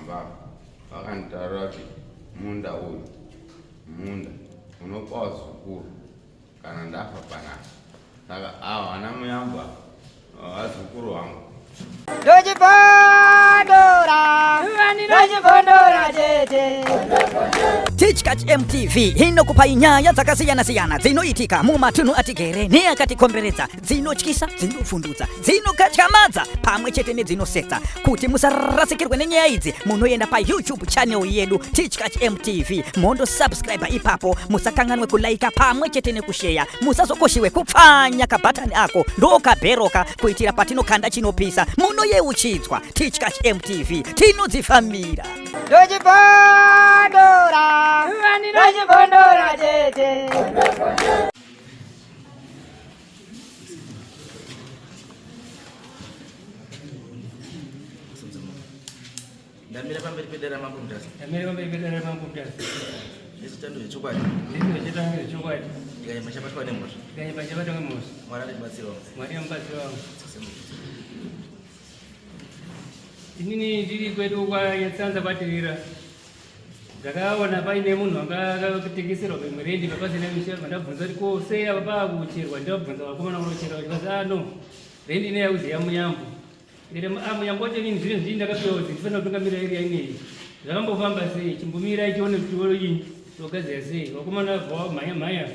pamba vakanitaurira kuti munda uyu munda unopawo zukuru kana ndafa panapa. Saka ava vana muyamba vazukuru vangu. Teachcat MTV inokupa inyaya dzakasiyana-siyana dzinoitika mumatunhu atigere neakatikomberedza, dzinotyisa, dzinofundutsa, dzinokatyamadza pamwe chete nedzinosetsa. Kuti musarasikirwe nenyaya idzi, munoenda pa YouTube channel yedu Teachcat MTV, mondo subscribe ipapo, musakanganwe kulaika pamwe chete nekushare, musazokoshiwe kupfanya kabhatani ako ndokabheroka kuitira patinokanda chinopisa munoyeuchidzwa. Teachcat MTV tinodzifamira. Ndamira pamberi pedera mambo mutasi. Ndamira pamberi pedera mambo mutasi. Chitando chechokwadi. Chitando chechokwadi. Ndikanyema chabatwa nemoto. Ndikanyema chabatwa nemoto. Mwari alibatsira. Mwari amubatsira. Inini ndiri kwedu kwa Nyanza kwatirira. Ndakaona paine munhu akatengeserwa murendi papazina mishero, ndabvunza kuti ko sei apa pakucherwa, ndabvunza vakomana unocherwa kuti no rendi ine yauzi yamuyambo. Ndiri muyambo wacho inini zviro zvii ndakapiwa kuti ndifanira kutungamira area ineyi. Zvakambofamba sei, chimbomira ichione kuti oloyini togaziya sei. Vakomana vamhanya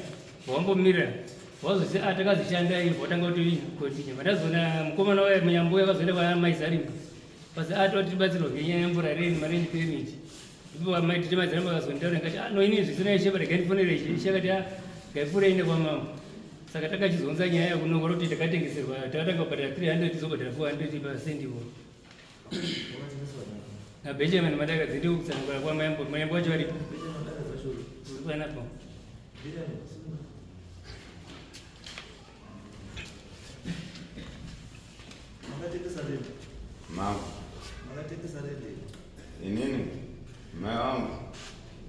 vambomira vazozi takazishanda izvo watanga kuti continue. Vandazoona mukomana waye muyambo yakazoenda kwamaizarima basi tibatsirwa ngenyaya yemvura reni marendi permit. Maitite madziramba akazonditaura ngati no ini zvisina ishe but gandifonere ishe akati gaipfuura inde kwamambo. Saka takachizonza nyaya yakunongora kuti takatengeserwa takatanga kubhadhara 300 tizobhadhara 400 pasendiwo. Benjamin Madagazi ndi kutsanangura kwa mayambo wacho ari panapa. Mama, inini mai vangu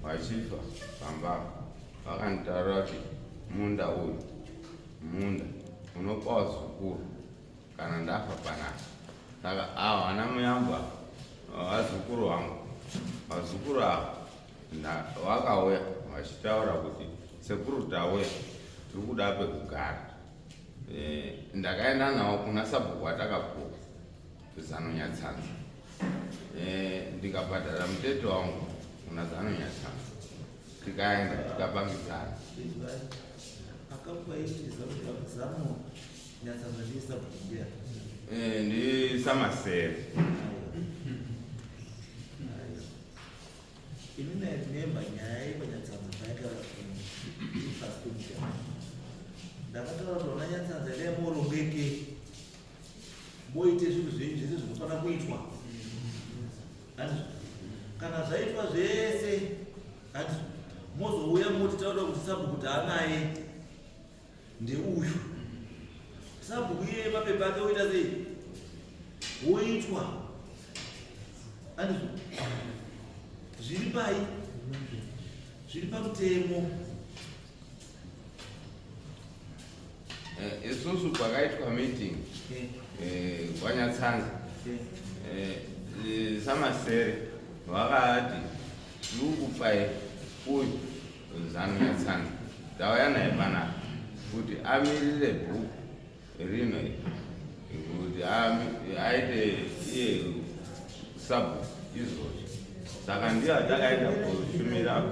vachifa pamba vakanitaurira kuti munda uyu munda unopawo zukuru kana ndafa panapa. Saka ava vana muyamba vazukuru vangu. Vazukuru ava vakauya vachitaura kuti sekuru tauya tiri kuda pekugara. Ndakaenda navo kuna sabhuku watakapuwa kuZanonyatsanza. Ndikabhadhara muteto wangu kuna Zanonyatsanza, tikaenda tikapangidzana. Ndi Samasere. Ndakataura kuti vana Nyanza ere morongeke moite zvinhu zvenyu zvese zvinofanira kuitwa. Kana zvaitwa zvese hati mozouya moti tauda kuti sabhuku taanaye ndeuyu. Sabhuku iye mapepa ake oita sei woitwa. Zviri pai zviri pamutemo. Isusu pakaitwa meeting kwaNyatsanza, Samasere vakati tiri kupai uyu Zanonyatsanza ndauya naye panapa kuti amirire bhuku rino kuti aite iye sabhuku izvozvo. Saka ndiyo takaita kushumira.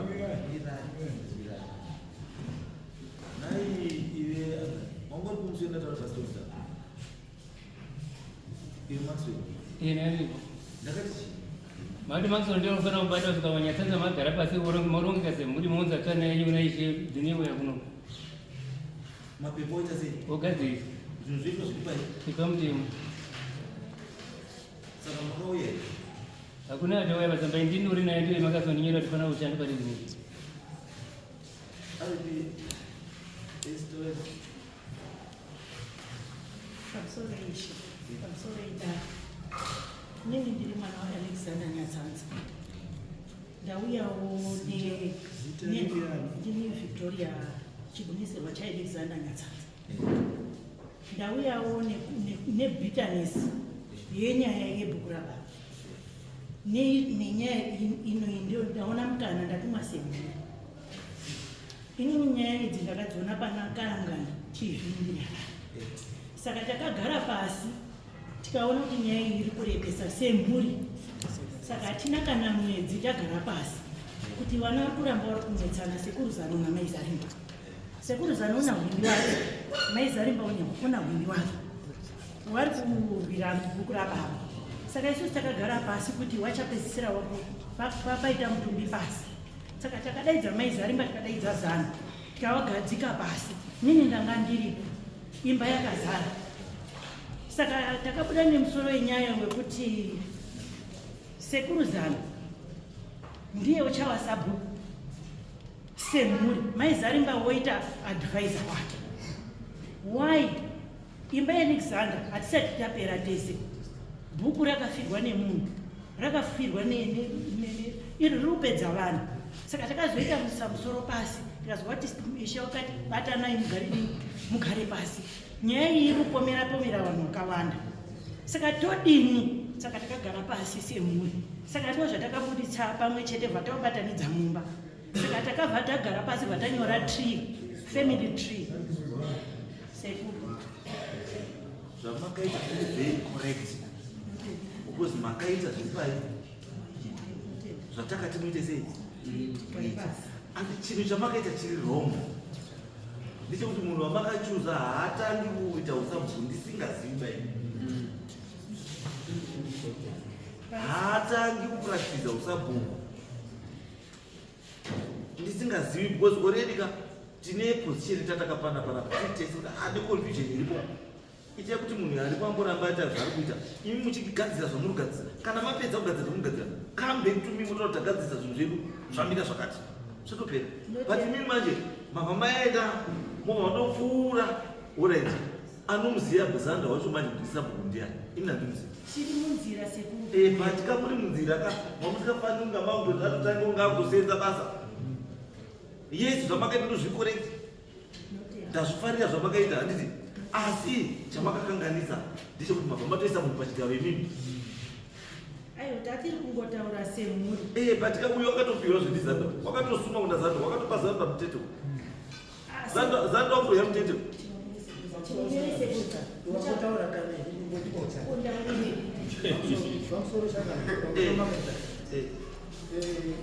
Mati Maxwell ndio mfano mbaya wa kwa Nyanza magara pasi morongo kase muri monza kana yuna ishe dunia ya kuno. Mapepo ita sei Ogazi zvizviko zviri pai tikamti saka makauya hakuna adawa bazamba indini uri na ndio makazo ninyera tufana uchanda pale ndini. Ari esto Mimi ndiri mwana wa Alexander Nyanza. Ndauyawo ndini Victoria chibunisirwa cha Alexander Nyanza. Ndauyawo nebitterness yenyaya yebhuku rababa. nenyaya ino ndio ndaona mukana ndatumwa semuri. Ini nyaya idzi ndakadziona pana Kalangana TV. Saka takagara pasi tikaona kuti nyaya iyi iri kurebesa semhuri. Saka hatina kana mwedzi tagara pasi kuti vana vari kuramba vari kunetsana Sekuru Zano naMai Zarimba. Sekuru Zano una hwindi wake, Mai Zarimba una hwindi wake. Vari kurwira bhuku rababa. Saka isusu takagara pasi kuti wachapedzisira paita mutumbi pasi. Saka takadaidza Mai Zarimba, takadaidza Zano, tikavagadzika pasi. Nini ndanga ndiripo, imba yakazara. Saka takabuda nemusoro wenyaya wekuti Sekuru Zano ndiye uchawa sabhuku semhuri, Mai Zarimba woita advisor wake. Why? Imba yaNixander hatisati tapera tese. Bhuku rakafirwa nemunhu, rakafirwa iri rupedza vanhu. Saka takazoita musoro pasi, tikazwa kuti Ishe wakati batanai mugare pasi. Nyaya iyi iri kupomera vanhu vakawanda. Saka todini? Saka takagara pasi semhuri. Saka ndo zvatakabuditsa pamwe chete vatabatanidza mumba. Saka takabva tagara pasi vatanyora tree, family tree. Sekuru. Zvamakaita zviri very correct. Because makaita zvipai. Zvatakati muite sei? Andi chinhu chamakaita chiri wrong. Ndechekuti munhu wamakachuza haatangi kuita usabhuku ndisingazivi bai. Haatangi kupractiza usabhuku ndisingazivi, because already tine position tatakapanda panapa titese kuti ane confusion iripo. Ichaya kuti munhu aripo amboramba aita zvaari kuita, imi muchigadzira zvamurigadzira. Kana mapedza kugadzira zvamurigadzira, come back to me mutoda kuti tagadzisa zvinhu zvedu zvamira zvakati zvotopera. But imini manje mabva maenda mobva mandopfuura, alright, anomuziva Bhezanda wacho manje kuti sabhuku ndiani, ini handinoziva. Chiri munzira Sekuru. But kamuri munzira mamusikafanira kunga mangoti atotanga kunga akusenza basa. Yes, zvamakaita ndozvikorekti, ndazvifarira zvamakaita handiti, asi chamakakanganisa ndechekuti mabva matoisa munhu pachigaro imimi. Ayo tatiri kungotaura semhuri. But uyu wakatopirwa zvedizanda, wakatosuma kuna Zanda, wakatopa Zanda mutete. Zanda wakuroya mutete. Wakotaura kane ndingotikocha. Zvamsoro chakana.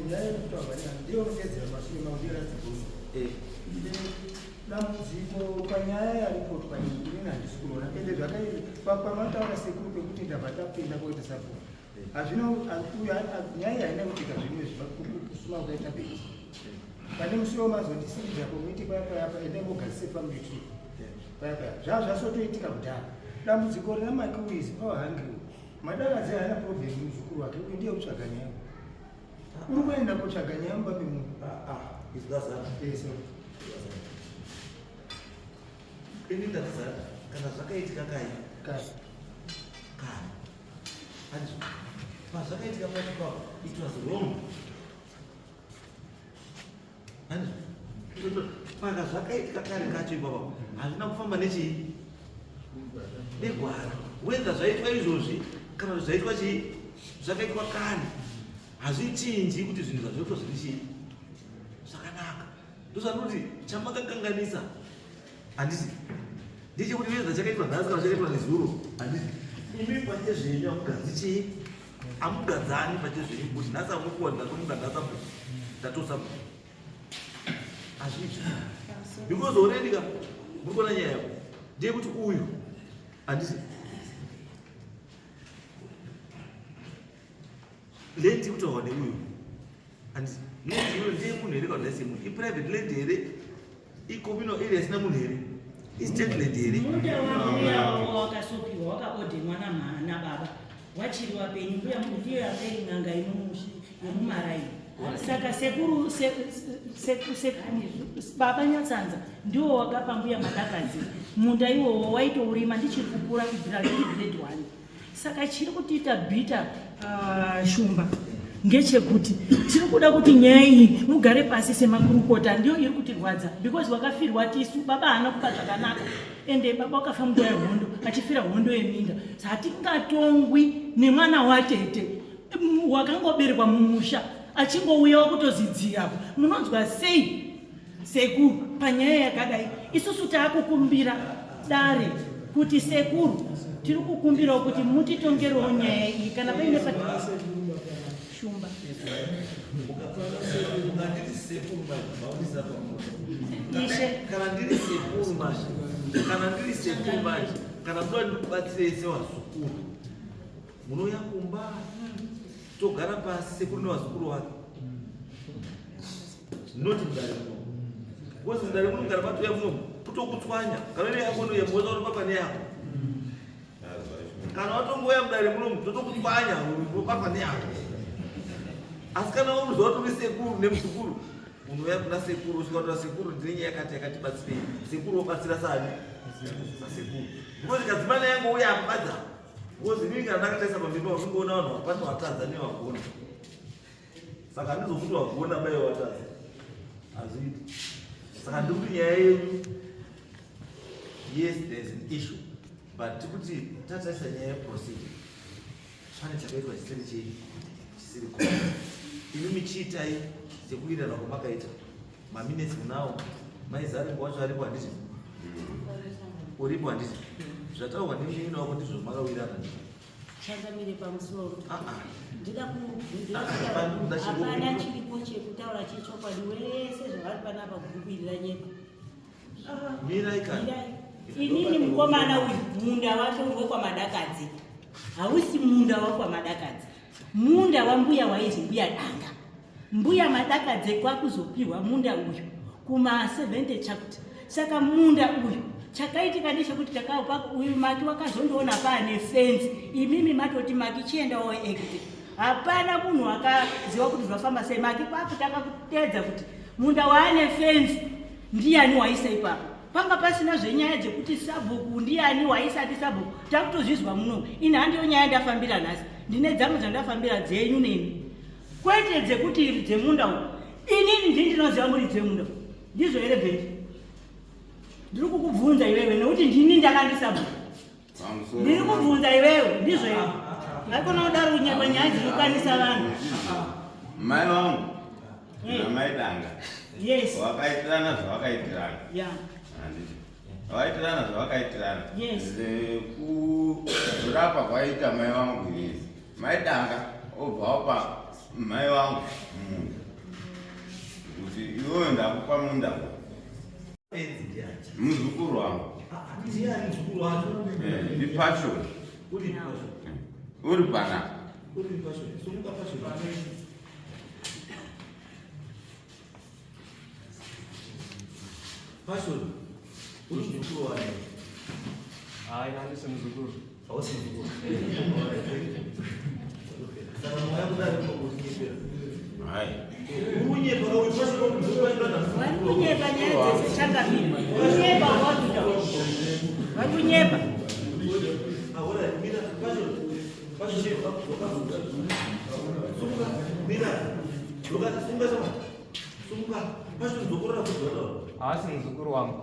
Nyaya yekutwaganya ndiyo kugadzira mashure maudira dziguru. Dambudziko panyaya yaripotwa iyi inini handisi kuona, ende zvakairi pamataura Sekuru pekuti ndabva tapinda koita sabhuku. Nyaya haina kutika zvimwe kusuma kukaita beti. Pane musoro mazondisiridza komiti payapayapa ende ngogadzise family tree. Payapaya zvasotoitika kudhara. Dambudziko rina makiwizi hangriwe. Madakadzi haana problem muzukuru wake, uyu ndiye kutsvaga nyaya. Uri kuenda kutsvaga nyaya mumba memunhu. Ini ndazara kana zvakaitika kai hanzi pazvakaitika pacho it was wrong. Hanzi paka zvakaitika kare kacho ipapo hazvina kufamba nechii negwara. Whether zvaitwa izvozvi kana kuti zvaitwa chii zvakaitwa kare hazvichinji kuti zvinhu zvazvoitwa zviri chii zvakanaka. Ndosanoti chamakakanganisa handisi ndechekuti whether chakaitwa nhasi kana chakaitwa nezuro handisi imi pachezvenyu hamugadzi chii hamugadzani pachezvenyu kuti nhasi amukuwa ndatomugadzasa ndatosa hazviiti because already muri kuona nyaya yako ndeyekuti uyu handisi lendi kutaura neuyu handisi lendi iyoyo ndeye munhu here kana semunhu iprivate lendi here icommunal area isina munhu here istate lendi here. Muda wangu wakasopiwa wakaodhenwa nababa wachiri wapenyu, mbuya ndiyo yapei n'anga yemumaraini. Saka Sekuru baba Nyatsanza ndiwo wakapa mbuya Madakadzi munda iwowo waitourima ndichiri kukura kubvira grade 1. Saka chiri kutiita bhita shumba ngechekuti tiri kuda kuti nyaya iyi mugare pasi semakurukota, ndiyo iri kutirwadza because wakafirwa tisu. Baba haana kupa zvakanaka ende baba wakafa nguva yehondo achifira hondo yeminda. Hatingatongwi nemwana watete wakangoberekwa mumusha achingouyawo kutozidzirapo munonzwa sei sekuru panyaya yakadai? Isusu taakukumbira dare kuti sekuru tiri kukumbirawo kuti mutitongerewo nyaya iyi kana paine shumba kana kuda ndikubatsire sewazukuru munouya kumba togara pasi sekuru nevazukuru wake noti mudare muno kozi mudare muno kana patoya muno kutokutswanya kana ne yako ndoyamboza kuti papa ne yako kana watongoya mudare muno totokutswanya papa ne yako asi kana unoziva kuti uri sekuru nemuzukuru unoya kuna sekuru usvikatora sekuru ndinenge yakati batsirei sekuru wobatsira sani sasekuru because kadzimana yangu uya ambadza because inini kana ndakataisa pambimba usingoona vanhu vapano watadza nevagona saka handizokuti vagona bai watadza hazviiti saka ndikuti nyaya yenyu yes there is an issue but tikuti tataisa nyaya yeprocedure pane chakaitwa chisiri chei chisiri ko imi michiitai sekuirana kwamakaita maminesi munawo maizarimbo wacho aripo handiti uripo handiti zvataurwa nemimi navo ndizvo makawirana changamire pamusoro ndida hapana chiripo chekutaura chechokwadi wese zvavari panapa kukukwirira nyika miraikani inini mukomana uyu munda wake uri wekwamadakadzi hausi munda wakwamadakadzi munda wambuya waizi mbuya danga mbuya madakadzi kwakuzopiwa munda uyu kuma 70 chakuti saka munda uyu chakaitika ndechekuti takaupa uyu maki wakazondoona paane fenzi imimi matoti maki chiendawo ekti hapana munhu akaziva kuti zvafamba sei maki kwakutanga kutedza kuti munda waane fenzi ndiani waisa ipapo panga pasina zvenyaya dzekuti sabhuku ndiani waisati sabhuku takutozvizwa muno ini handiyo nyaya ndafambira nhasi ndine dzamwe dzandafambira dzenyu neni kwete dzekuti iri dzemunda uyu inini ndindinoziva muri dzemunda ndizvo here bheti ndiri kukubvunza iwewe nekuti ndini ndakandisabhuku ndiri kubvunza iwewe ndizvo here haikona kudaro kunyekwa nyaya dzinokwanisa vanhu mai vangu namai danga yes wakaitirana zvawakaitirana yeah wakaitirana zvawakaitirana yes kurapa kwaita mai vangu izvi mai danga obvawo pa mai vangu kuti iwoyo ndakupa munda muzukuru wangu ndiani muzukuru wacho ndipashoni uri panapa uri pashoni somuka pashoni pashoni uri muzukuru wacho hayi handisi muzukuru hausi muzukuru saka moya kudari unokunyepera hai unyepara uyu pashoni vari kunyepa nyaya dzesechangamira kunyepa wakuta vari kunyepa ahora mira pashoni pashoni sumuka mira loka sumuka sama sumuka pashoni zokorora kuzvada haasi muzukuru wangu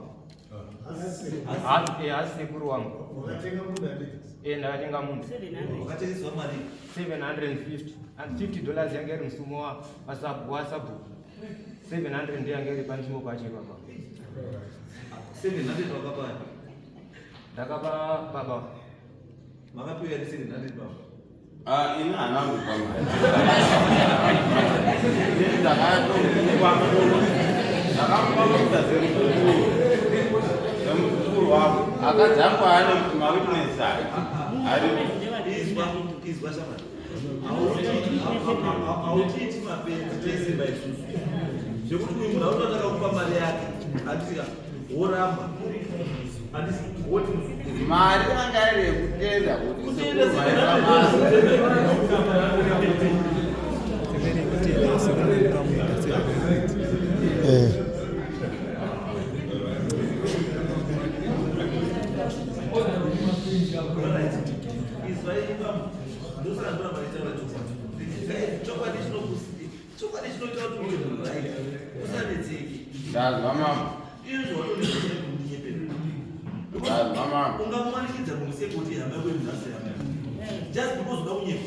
haasi sekuru wangu ndakatenga munhu wakatengeswa mari $750 and $50 yange iri musumo wasabhuku 700 ndiyange iri panchimo pacho ipapa 700 wakapaya ndakapa baba makapiwa ni 700 baba ina hanangu pamai ndakamupamuta zemuzukuru wako akadzangwa ane mawitness ari izwa shamani hautiiti mapenzi tesimba isusu zvekuti uyu munhu aunotaka kupa mari yake atika woramba handisi woti mari anga iri yekutenda kuti ndazwa mama ungamumanikidza kumusekuti hama kwemunhasi just because uda kunyepa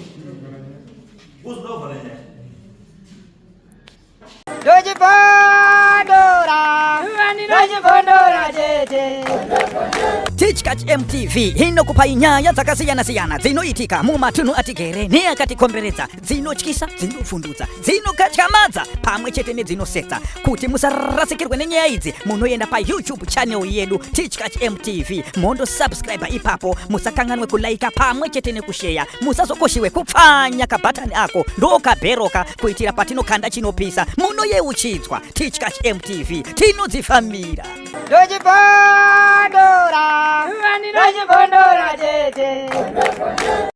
uzoda kuvhara nyaya Teachcatch MTV inokupai nyaya dzakasiyana-siyana dzinoitika mumatunhu atigere neakatikomberedza, dzinotyisa, dzinofundutsa, dzinokatyamadza pamwe chete nedzinosetsa. Kuti musarasikirwe nenyaya idzi, munoenda paYouTube channel yedu Teachcatch MTV, mondo subscribe ipapo, musakanganwe kulaika pamwe chete nekushare, musazokoshiwe kupfanya kabhatani ako ndokabheroka kuitira patinokanda chinopisa munoyeuchidzwa. Teachcatch MTV tinodzifambira. Dojibondora, dojibondora,